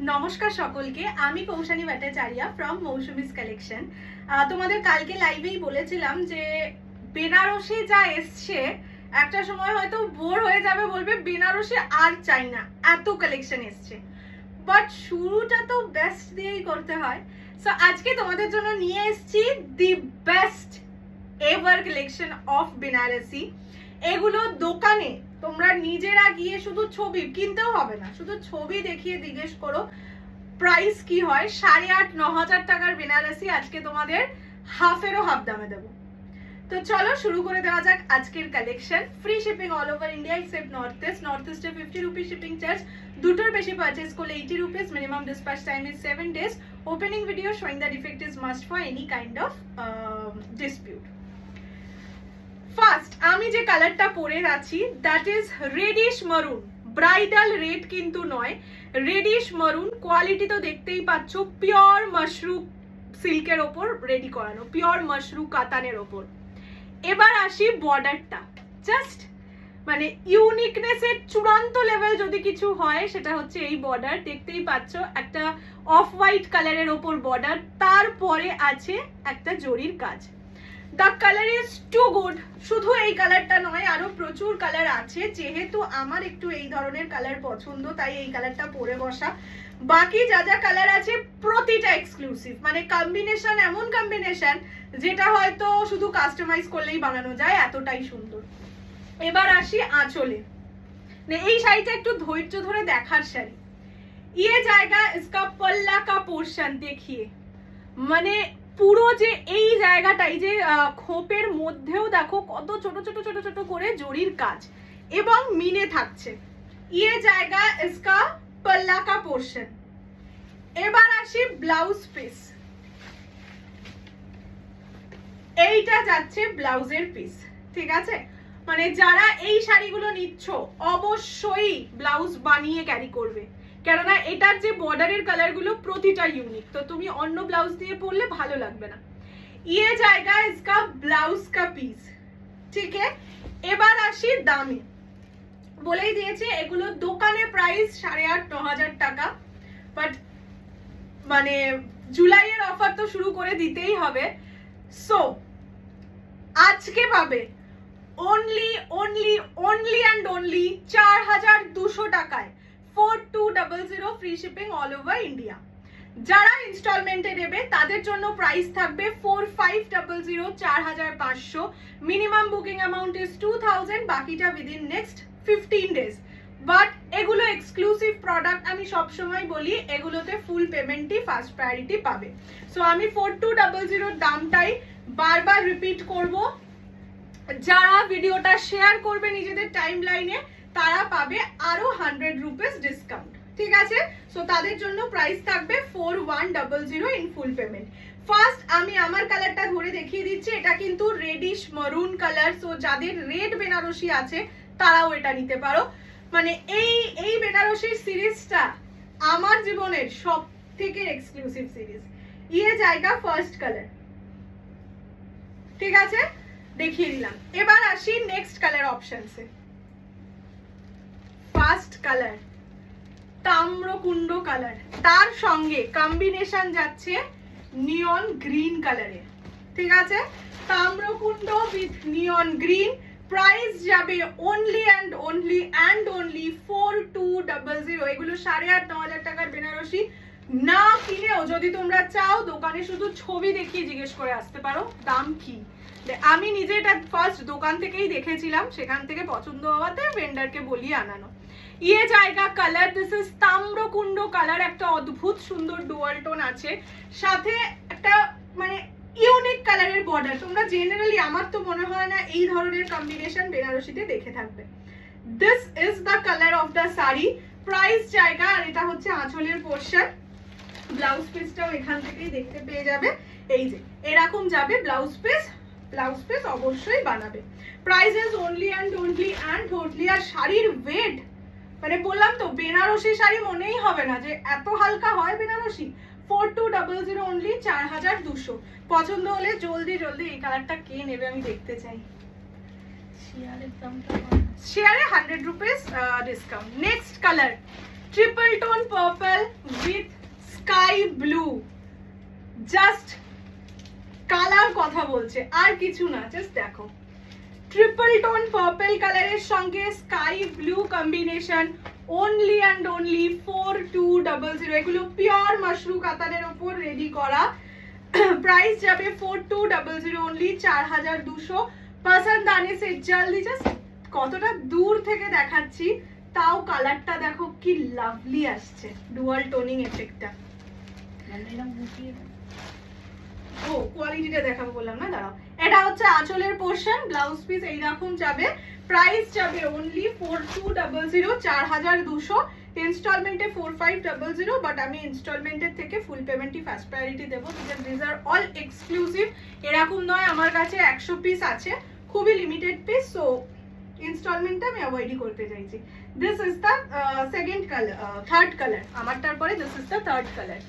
নমস্কার সকলকে, আমি কৌশানী ভট্টাচার্য ফ্রম মৌসুমিস কালেকশন। তোমাদের কালকে লাইভেই বলেছিলাম যে বেনারসি যা এসছে একটা সময় হয়তো বোর হয়ে যাবে, বলবে বেনারসি আর চাই না, এত কালেকশন এসছে। বাট শুরুটা তো বেস্ট দিয়েই করতে হয়। সো আজকে তোমাদের জন্য নিয়ে এসেছি the best ever collection of Banarasi. এগুলো দোকানে তোমরা নিজেরা গিয়ে শুধু ছবি কিনতেও হবে না, শুধু ছবি দেখিয়ে জিজ্ঞেস করো প্রাইস কি হয়। 8,500-9,000 টাকার বেনারসি আজকে তোমাদের হাফেরও হাফ দামে দেবো। তো চলো শুরু করে দেওয়া যাক আজকের collection. Free shipping all over India except north east. North ইস্টে 50 রুপিস শিপিং চার্জ, দুটোর বেশি পারচেস করলে 80 rupees. Minimum dispatch time is 7 days. Opening video showing the defect is must for any kind of dispute. First আমি যে কালারটা পরে আছি that is reddish maroon. Bridal red কিন্তু নয়, রেডিশ মারুন। কোয়ালিটি তো দেখতেই পাচ্ছ, পিওর মাশরু সিল্কের ওপর রেডি করানো, পিওর মাশরু কাতানের ওপর। এবার আসি বর্ডারটা, জাস্ট মানে ইউনিকনেসের চূড়ান্ত লেভেল যদি কিছু হয় সেটা হচ্ছে এই বর্ডার। দেখতেই পাচ্ছ একটা অফ হোয়াইট কালারের ওপর বর্ডার, তারপরে আছে একটা জরির কাজ। The colour is too good. শুধু এই কালারটা নয়, আরো প্রচুর কালার আছে। যেহেতু আমার একটু এই ধরনের কালার পছন্দ, তাই এই কালারটা পরে বসা। বাকি যা যা কালার আছে প্রতিটা এক্সক্লুসিভ, মানে কম্বিনেশন, এমন কম্বিনেশন যেটা হয়তো শুধু কাস্টমাইজ করলেই বানানো যায়, এতটাই সুন্দর। এবার আসি আঁচলে। এই শাড়িটা একটু ধৈর্য ধরে দেখার শাড়ি। ये জায়গা इसका पल्ला का पोर्शन देखिए, মানে পুরো যে এই জায়গাটাই যে খোপের মধ্যেও দেখো কত ছোট ছোট ছোট ছোট করে জরির কাজ এবং মিনে থাকছে। ये জায়গা इसका पल्ला का पोर्शन। এবার আসি ব্লাউজ পিস। এইটা যাচ্ছে ব্লাউজের পিস, ঠিক আছে? মানে যারা এই শাড়িগুলো নিচ্ছ অবশ্যই ব্লাউজ বানিয়ে ক্যারি করবে, কেননা এটার যে বর্ডারের কালারগুলো প্রতিটা ইউনিক, তো তুমি অন্য ব্লাউজ দিয়ে পরলে ভালো লাগবে না। ये জায়গা इसका ব্লাউজ কা পিস, ঠিক আছে? এবার আসি দামে। বলেই দিয়েছি এগুলো দোকানে প্রাইস 8,500-9,000 টাকা, বাট মানে জুলাইয়ের অফার তো শুরু করে দিতেই হবে। সো আজকে পাবে only and only 4,200 টাকায় 4200 free shipping all over India. যারা ইনস্টলমেন্টে নেবে তাদের জন্য প্রাইস থাকবে 4,500, 4,500। মিনিমাম বুকিং অ্যামাউন্ট ইজ 2,000, বাকিটা উইদিন নেক্সট 15 days। বাট এগুলো এক্সক্লুসিভ প্রোডাক্ট, আমি সবসময় বলি এগুলোতে ফুল পেমেন্টই ফার্স্ট প্রায়োরিটি পাবে। সো আমি 4200 দামটাই বারবার রিপিট করব। যারা ভিডিওটা শেয়ার করবে নিজেদের টাইম লাইনে তারা পাবে আরো 100 রুপিস ডিসকাউন্ট, ঠিক আছে? সো তাদের জন্য প্রাইস থাকবে 4100 ইন ফুল পেমেন্ট। ফার্স্ট আমি আমার কালারটা ধরে দেখিয়ে দিচ্ছি। এটা কিন্তু রেডিশ মারুন কালার, সো যাদের রেড বেনারসি আছে তারাও এটা নিতে পারো। মানে এই বেনারসির সিরিজটা আমার জীবনের সব থেকে এক্সক্লুসিভ সিরিজ। ये জায়গা ফার্স্ট কালার, ঠিক আছে? দেখিয়ে দিলাম। এবার আসি নেক্সট কালার অপশনসে। ফার্স্ট কালার তাম্রকুণ্ড কালার, তার সঙ্গে কম্বিনেশন যাচ্ছে নিয়ন গ্রিন কালারের, ঠিক আছে? তাম্রকুণ্ড উইথ নিয়ন গ্রিন। প্রাইস যাবে only and only 4,200। এগুলো 8,500-9,000 টাকার বেনারসি। না কিনেও যদি তোমরা চাও দোকানে শুধু ছবি দেখিয়ে জিজ্ঞেস করে আসতে পারো দাম কি। আমি নিজে এটা ফার্স্ট দোকান থেকেই দেখেছিলাম, সেখান থেকে পছন্দ হওয়াতে ভেন্ডারকে বলিয়ে আনানো। ये জায়গা কালার, দিস ইজ তাম্রকুণ্ড কালার। একটা অদ্ভুত সুন্দর ডুয়াল টোন আছে, সাথে একটা মানে ইউনিক কালারের বর্ডার। তোমরা জেনারেলি আমার তো মনে হয় না এই ধরনের কম্বিনেশন বেনারসিতে দেখে থাকবে। This is the colour of the sari. Price জায়গা, আর এটা হচ্ছে আঁচলের পোর্শন। ব্লাউজ পিসটাও এখান থেকেই দেখতে পেয়ে যাবে। এই যে এরকম যাবে ব্লাউজ পিস, ব্লাউজ পিস অবশ্যই বানাবে। Price is only and only। আর শাড়ির ওয়েট, মানে বললাম তো বেনারসি শাড়ি মনেই হবে না যে এত হালকা হয় বেনারসি। 4200 only, 4,200। পছন্দ হলে জলদি এই কালারটা কে নেবে আমি দেখতে চাই। শেয়ারে 100 rupees discount. Next colour triple tone purple with sky blue, just colour কথা বলছে, আর কিছু না। জাস্ট দেখো, ট্রিপল টোন পার্পল কালারের সঙ্গে sky blue combination, only and only 4200। এগুলো পিওর মাশরু কাতানের ওপর রেডি করা। প্রাইস যাবে 4200 অনলি, 4200। পছন্দ আনে সে জলদি। জাস্ট কতটা দূর থেকে দেখাচ্ছি, তাও কালারটা দেখো কি লাভলি আসছে, ডুয়াল টোনিং এফেক্টটা। ও কোয়ালিটিটা দেখাবো বললাম না, দাঁড়াও। এটা হচ্ছে আঁচলের পোর্শন, ব্লাউজ পিস এইরকম যাবে। প্রাইস যাবে অনলি 4200, 4200। ইনস্টলমেন্টে 4500, বাট আমি ইনস্টলমেন্টের থেকে ফুল পেমেন্টই ফার্স্ট প্রায়োরিটি দেবো, because this are all exclusive. এরকম নয় আমার কাছে 100 পিস আছে, খুবই লিমিটেড পিস, সো ইনস্টলমেন্টটা আমি অ্যাভয়েডই করতে চাইছি। This is the second colour, third colour আমারটার পরে this is the third colour.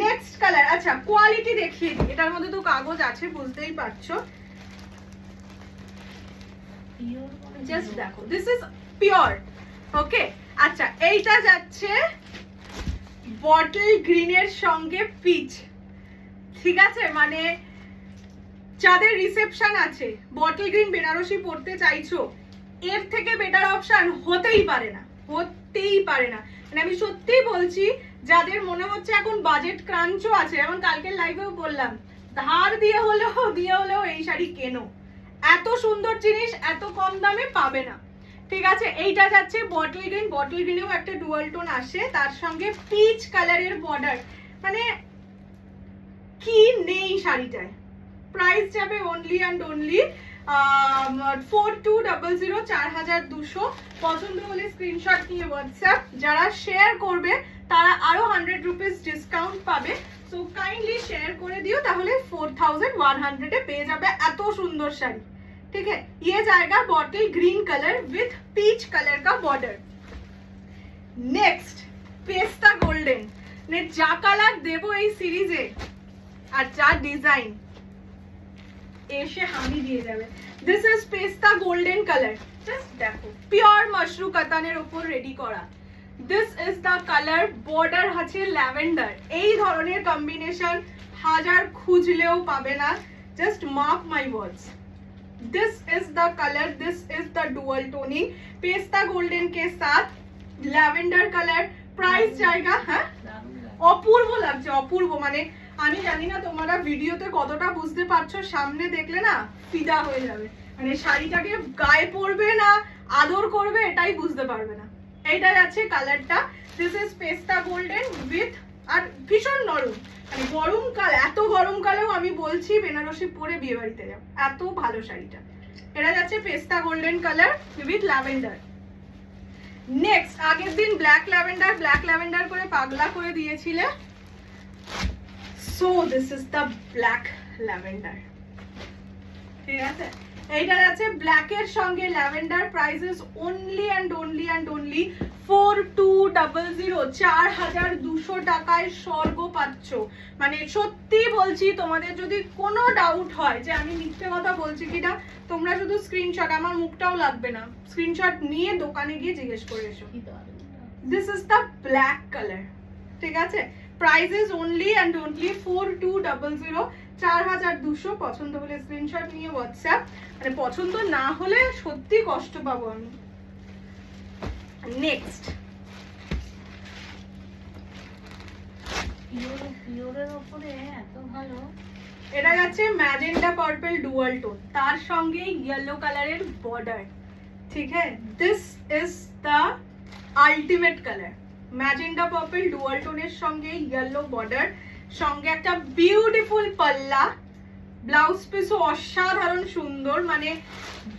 Next colour, আচ্ছা কোয়ালিটি দেখিয়ে দিই। এটার মধ্যে তো কাগজ আছে, বুঝতেই পারছো। জাস্ট দেখো, দিস ইজ পিওর। ওকে, আচ্ছা এইটা যাচ্ছে বটল গ্রিনের সঙ্গে পিচ, ঠিক আছে? মানে যাদের রিসেপশন আছে, বটল গ্রিন বেনারসি পড়তে চাইছো, এর থেকে বেটার অপশন হতেই পারে না, হতেই পারে না। মানে আমি সত্যিই বলছি, যাদের মনে হচ্ছে এখন বাজেট ক্রাঞ্চও আছে, যেমন কালকের লাইভেও বললাম, ধার দিয়ে হলেও এই শাড়ি কেনো। এত সুন্দর জিনিস এত কম দামে পাবে না, ঠিক আছে? এইটা যাচ্ছে বটল গ্রিন, বটল গ্রিনেও একটা ডুয়াল টোন আসে, তার সঙ্গে পিচ কালারের বর্ডার। মানে কি নেই শাড়িটায়। প্রাইস যাবে অনলি অ্যান্ড অনলি 4200, 4200। পছন্দ হলে স্ক্রিনশট নিয়ে হোয়াটসঅ্যাপ, যারা শেয়ার করবে তারা আরো 100 রুপিস ডিসকাউন্ট পাবে। সো কাইন্ডলি শেয়ার করে দিও, তাহলে 4100 এ পেয়ে যাবে এত সুন্দর শাড়ি। ठीक है, ये जाएगा bottle green colour with peach colour का बॉर्डर। नेक्स्ट पेस्ता गोल्डन, ने जा कलर देबो এই সিরিজে আর যা ডিজাইন এসে হামি দিয়ে যাবে। দিস ইজ পেস্তা গোল্ডেন কালার, জাস্ট দেখো পিওর মাশরু কাতানের উপর রেডি করা। This is the colour, border আছে ল্যাভেন্ডার। এই ধরনের কম্বিনেশন হাজার খুঁজলেও পাবে না, just mark my words. This is the colour, this is the dual toning, pista golden के साथ लैवेंडर कलर। प्राइस जाएगा, হ্যাঁ অপূর্ব লাগছে, অপূর্ব। মানে আমি জানি না তোমরা ভিডিওতে কতটা বুঝতে পারছো, সামনে দেখলে না ফিদা হয়ে যাবে। মানে শাড়িটাকে গায়ে পরবে না আদর করবে এটাই বুঝতে পারবে না। এইটা যাচ্ছে কালারটা, দিস ইজ পেস্তা গোল্ডেন উইথ, আর ভীষণ নরম। মানে গরমকাল, এত গরমকালেও আমি বলছি বেনারসি পরে বিয়ে বাড়িতে যাও, এত ভালো শাড়িটা। এটা যাচ্ছে পেস্তা golden colour with lavender. Next, আগের দিন ব্ল্যাক ল্যাভেন্ডার করে পাগলা করে দিয়েছিলে, so this is the black lavender, ঠিক আছে? এইটা যাচ্ছে ব্ল্যাকের সঙ্গে lavender. Prices only and only 4200, 4200 টাকায় স্বর্গ পাচ্ছ। মানে সত্যি বলছি, তোমাদের যদি কোনো ডাউট হয় যে আমি মিথ্যে কথা বলছি কিনা, তোমরা শুধু স্ক্রিনশট, আমার মুখটাও লাগবে না, স্ক্রিনশট নিয়ে দোকানে গিয়ে জিজ্ঞেস করে এসো। This is the black colour, ঠিক আছে? Prices only and only 4200, 4200। পছন্দ হলে স্ক্রিনশট নিয়ে হোয়াটসঅ্যাপ, মানে পছন্দ না হলে সত্যি কষ্ট পাবো আমি। নেক্সট, পিওরের উপরে এত ভালো, এটা যাচ্ছে ম্যাজেন্টা পার্পল ডুয়াল টোন, তার সঙ্গে ইয়েলো কালারের বর্ডার, ঠিক আছে? This is the ultimate colour, magenta purple dual টোনের সঙ্গে ইয়েলো বর্ডার, সঙ্গে একটা বিউটিফুল পাল্লা। ব্লাউজ পিসও অসাধারণ সুন্দর, মানে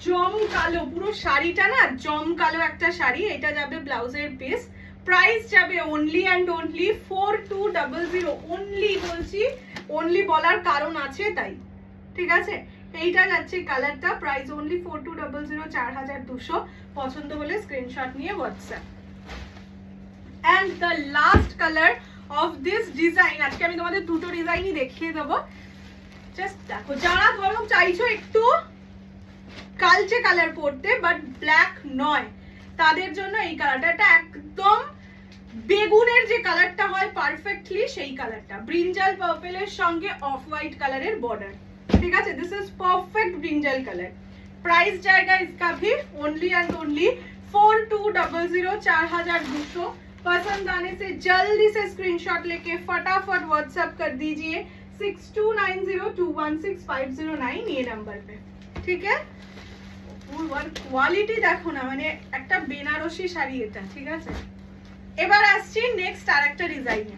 জমকালো, পুরো শাড়িটা না জমকালো একটা শাড়ি। এটা যাবে ব্লাউজের পিস। প্রাইস যাবে অনলি অ্যান্ড অনলি 4200। অনলি বলছি, অনলি বলার কারণ আছে তাই, ঠিক আছে? এইটা যাচ্ছে কালারটা, প্রাইস অনলি 4200, 4200। পছন্দ হলে স্ক্রিনশট নিয়ে WhatsApp. And the last colour of this design, আজকে আমি তোমাদের দুটো ডিজাইনই দেখিয়ে দেবো। জাস্ট দেখো, যারা ধরো চাইছো একটু কালচে কালার পরতে বাট ব্ল্যাক নয়, তাদের জন্য এই কালারটা, এটা একদম বেগুনের যে কালারটা হয় পারফেক্টলি সেই কালারটা, ব্রিঞ্জাল পার্পলের সঙ্গে অফ হোয়াইট কালারের বর্ডার, ঠিক আছে। This is perfect brinjal colour. Price जाएगा इसका भी ओनली एंड ओनली 4200, 4200। पसंद आने से जल्दी से स्क्रीनशॉट लेके फटाफट व्हाट्सएप कर दीजिए 6290216509 ये नंबर पे, ठीक है। কোয়ালিটি দেখো না, মানে একটা বেনারসি শাড়ি এটা, ঠিক আছে। এবার আসছি নেক্সট আরেকটা ডিজাইনে।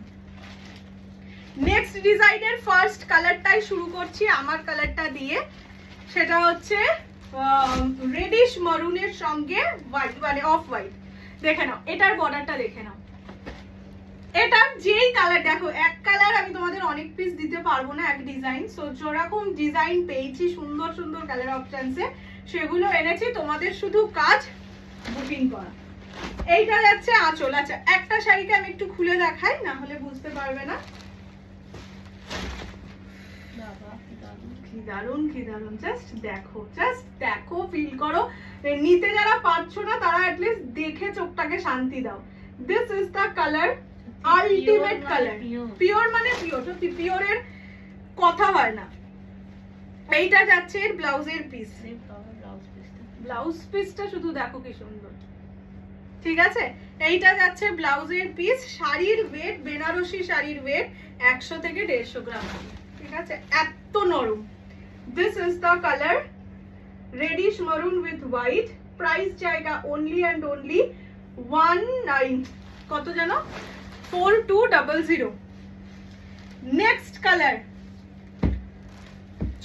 নেক্সট ডিজাইনের ফার্স্ট কালারটাই শুরু করছি আমার কালারটা দিয়ে, সেটা হচ্ছে রেডিশ মারুনের সঙ্গে হোয়াইট, মানে অফ হোয়াইট। দেখে নাও এটার বর্ডারটা, দেখে নাও এটার যেই কালার, দেখো এক কালার আমি তোমাদের অনেক পিস দিতে পারবো না, এক ডিজাইন। সো যেরকম ডিজাইন পেয়েছি সুন্দর সুন্দর কালার অপশনসে, সেগুলো এনেছি, তোমাদের শুধু কাজ বুকিং করা। এইটা যাচ্ছে আঁচল। আচ্ছা একটা শাড়িকে আমি একটু খুলে দেখাই, না হলে বুঝতে পারবে না। কি দারুন কি দারুন, জাস্ট দেখো ফিল করো। নিতে যারা পারছো না তারা অ্যাটলিস্ট দেখে চোখটাকে শান্তি দাও। This is the colour, ultimate colour. Pure মানে পিওর, তো পিওরের কথা হয় না। এইটা যাচ্ছে এর ব্লাউজের পিস, ব্লাউজ পিসটা শুধু দেখো কি সুন্দর, ঠিক আছে। এইটা যাচ্ছে ব্লাউজের পিস। শাড়ির ওয়েট, বেনারসি শাড়ির ওয়েট 100 থেকে 150 গ্রাম, ঠিক আছে, এত নরম। This is the color reddish maroon with white. Price जाएगा only and only 19 কত জানো 4200। নেক্সট কালার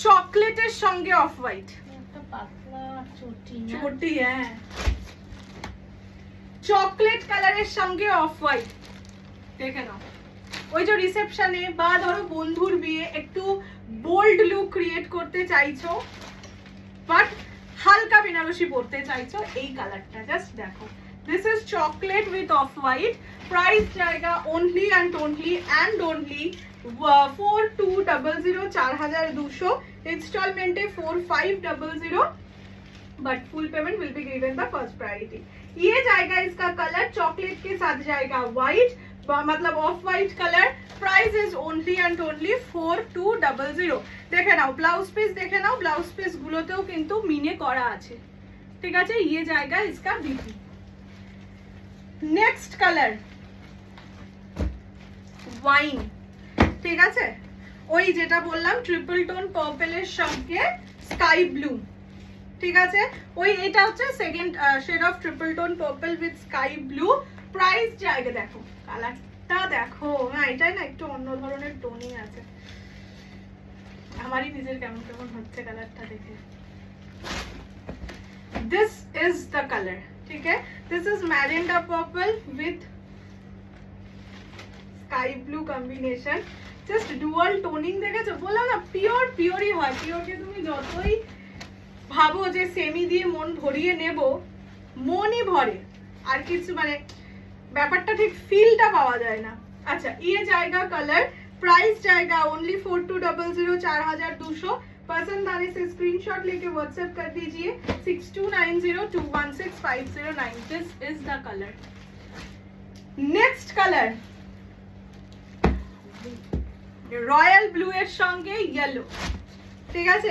চকলেটের সঙ্গে অফ হোয়াইট, একটা পাতলা চটি, হ্যাঁ চকলেট কালারের সঙ্গে অফ হোয়াইট। দেখে নাও, ওই যে রিসেপশনে বা ধরো বন্ধুর বিয়ে একটু বোল্ড লুক ক্রিয়েট করতে চাইছো, বাট হালকা বেনারসি পরতে চাইছো, এই কালারটা জাস্ট দেখো। This is chocolate with off white. Price जाएगा ओनली एंड ओनली 4200, 4200। इंस्टॉलमेंटे 4500, but full payment will be given the first priority. ये जाएगा इसका कलर चॉकलेट के साथ जाएगा व्हाइट, मतलब of white colour. Price is only and only 4200। দেখে নাও ব্লাউজ পিস, দেখে নাও ব্লাউজ পিস গুলোতেও কিন্তু মিনে করা আছে, ঠিক আছে। ये जाएगा इसका बीपी। নেক্সট কালার ওয়াইন, ঠিক আছে। ওই যেটা বললাম ট্রিপল টোন পার্পলের সঙ্গে স্কাই ব্লু, ঠিক আছে। ওই এটা হচ্ছে second shade of triple tone purple with sky blue. Price জায়গা দেখো, কালারটা দেখো, হ্যাঁ এটাই না একটু অন্য ধরনের টোনই আছে। আমারই নিজের কেমন কেমন হচ্ছে কালারটা দেখে। দিস ইজ দ্য কালার, ঠিক আছে। This is magenta purple with sky blue combination. Just dual toning দেখেছো, বললাম না পিওরই হয়। পিওরকে তুমি যতই ভাবো যে সেমি দিয়ে মন ভরিয়ে নেব, মনই ভরে, আর কিছু মানে ব্যাপারটা ঠিক ফিলটা পাওয়া যায় না। আচ্ছা ये जाएगा कलर। प्राइस जाएगा ओनली 4200, 4200। पसंद आने से स्क्रीनशॉट लेके व्हाट्सएप कर दीजिए 6290216509। This is the colour. Next colour royal blue এর সঙ্গে ইয়েলো, ঠিক আছে।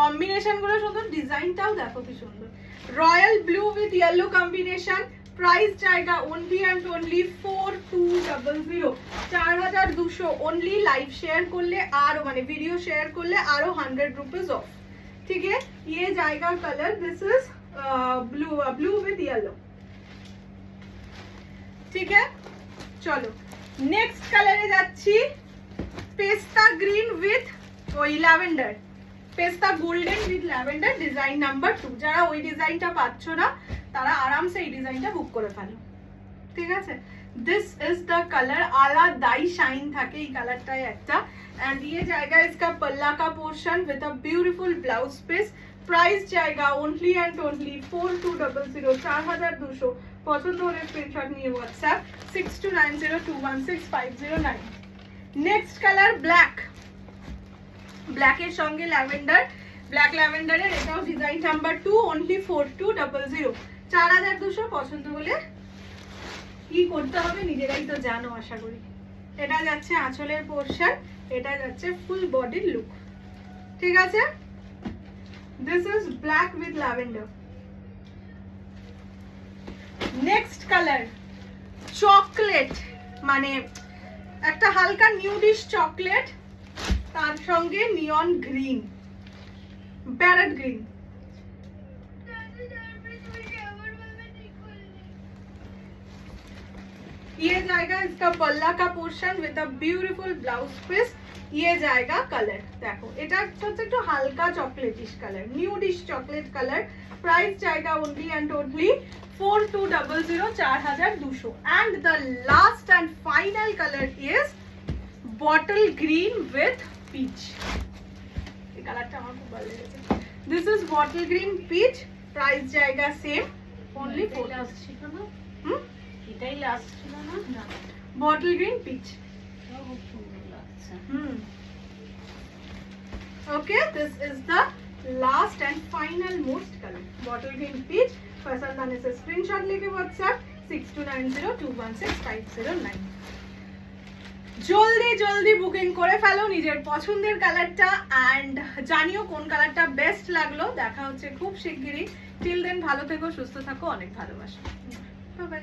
কম্বিনেশন গুলো সুন্দর, ডিজাইনটাও দেখো কি সুন্দর। Royal blue with yellow combination. Price जाएगा only and only 4200, 4200 only. Live share कर ले आरो माने वीडियो शेयर कर ले आरो 100 रुपीज ऑफ, ठीक है। ये जाएगा colour, this is blue with yellow, ठीक है। चलो नेक्स्ट कलरे যাচ্ছি পেস্তা গ্রিন উইথ ওই ল্যাভেন্ডার, পেস্তা golden with lavender, design number 2। যারা ওই ডিজাইনটা পাচ্ছ না তারা আরামসে এই ডিজাইনটা বুক করে ফেলো, ঠিক আছে। दिस इज द कलर, আলাদাই শাইন থাকে এই কালারটায় একটা। एंड ये जाएगा इसका पल्ला का portion with a beautiful blouse piece. Price जाएगा ओनली एंड ओनली 4200, 4200। পছন্দ হলে স্ক্রিনশট নিয়ে WhatsApp 6290216509। নেক্সট কালার ব্ল্যাক, ব্ল্যাকের সঙ্গে ল্যাভেন্ডার, ব্ল্যাক ল্যাভেন্ডারের এটাও ডিজাইন নাম্বার 2, ओनली 4200, 4200। পছন্দ হলে কি করতে হবে নিজেরাই তো জানো আশা করি। এটা যাচ্ছে আঁচলের পোর্শন, এটা যাচ্ছে ফুল বডির লুক। ঠিক আছে, this is black with lavender. Next colour chocolate, মানে একটা হালকা নিউডিশ চকলেট, তার সঙ্গে নিয়ন গ্রিন, প্যারট গ্রিন। ये जाएगा इसका पल्ला का portion with a beautiful blouse piece. ये जाएगा कलर, देखो এটা হচ্ছে একটু হালকা chocolatish colour, nudish chocolate colour. Price जाएगा only and only 4200, 4200। And the last and final colour is bottle green with peach. এই কালারটা আমার খুব ভালো লেগেছে। This is bottle green peach. Price जाएगा सेम ओनली 4। লাস্ট ছিল না, হুম, এটাই লাস্ট ছিল না। Bottle green peach. এটাও খুব সুন্দর লাগছে। Okay, this is the last and final most color, bottle green peach। पसंद आने से स्क्रीनशॉट लेके WhatsApp 6290216509। জলদি জলদি বুকিং করে ফেলো নিজের পছন্দের কালারটা, এন্ড জানিও কোন কালারটা বেস্ট লাগলো। দেখা হচ্ছে খুব শিগগিরই। টিল দেন ভালো থেকো, সুস্থ থাকো, অনেক ভালোবাসা। Bye bye.